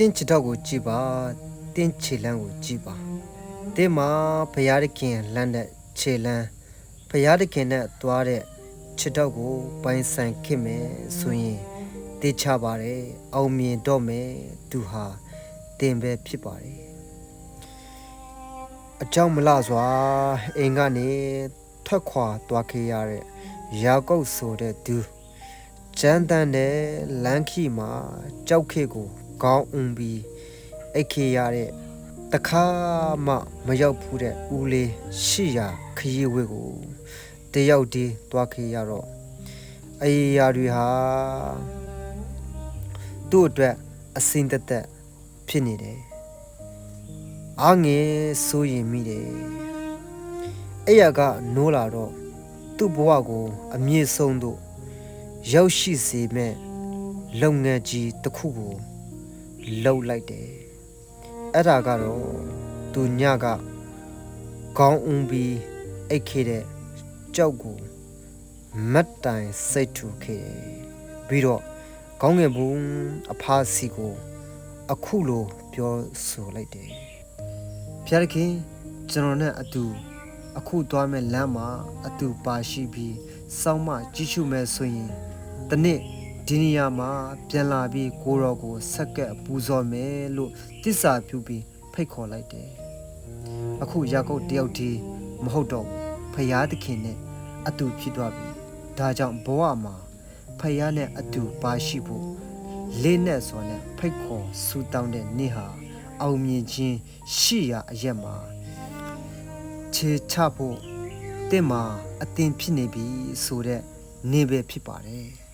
တင်းချတော့ကိုကြည်ပါတင်းချေလန်းကိုကြည်ပါတင်းမှာဖရာတခင်လမ်းတဲ့ခြေလန်းဖရာတခင်နဲ့သွားတဲ့ချစ်တော့ကိုပိုင်ဆိုင်ခင်မယ်ဆိုရင်တေးချပါတယ်အောင်မြင်တော့မယ်သူဟာတင်ပဲဖြစ်ပါတယ်အကြောင်းမလစွာအိမ်ကနေထွက်ခွာသွားခဲ့ရတဲ့ယာကုပ်ဆိုတဲ့သူကျမ်းတန်တဲ့လမ်းခီမှာကြောက်ခေကိုကောင်းဦးပြီးအိတ်ခေရတဲ့တခါမှမရောက်ဘူးတဲ့ဦးလေးရှိရာခရီးဝေးကိုတယောက်တည်းသွားခေရတော့အေးရာတွေဟာသူ့အတွက်အစင်းသက်ဖြစ်နေတယ်အားငယ်စိုးရင်မိတယ်အဲ့ရကနိုးလာတော့သူ့ဘဝကိုအမြင့်ဆုံးသို့ရောက်ရှိစေမဲ့လုပ်ငန်းကြီးတစ်ခုကိုလှုပ်လိုက်တယ်အဲ့ဒါကတော့သူညကခေါင်းဦးပြီးအိတ်ခေတဲ့ကြောက်ကိုမတ်တိုင်စိတ်ထူခဲ့တယ်ပြီးတော့ခေါင်းငယ်ဘူးအဖားစီကိုအခုလိုပြောဆိုလိုက်တယ်ဖျားခင်ကျွန်တော်နဲ့အတူအခုသွားမဲ့လမ်းမှာအတူပါရှိပြီးစောင့်မကြည့်ရှုမဲ့ဆိုရင်တနေ့ဒီနေရာမှာပြန်လာပြီးကိုရောကိုဆက်ကပ်ပူဇော်မယ်လို့တစ္ဆာပြုပြီးဖိတ်ခေါ်လိုက်တယ်အခုယာကုပ်တယောက်တည်းမဟုတ်တော့ဘူးဖယားသခင်နဲ့အတူဖြစ်သွားပြီဒါကြောင့်ဘဝမှာဖယားနဲ့အတူပါရှိဖို့လေးနဲ့ဆိုနဲ့ဖိတ်ခေါ်ဆူတောင်းတဲ့နေ့ဟာအောင်မြင်ခြင်းရှိရာအရက်မှာခြေချဖို့တင့်မှာအသင်ဖြစ်နေပြီဆိုတဲ့နေ့ပဲဖြစ်ပါတယ်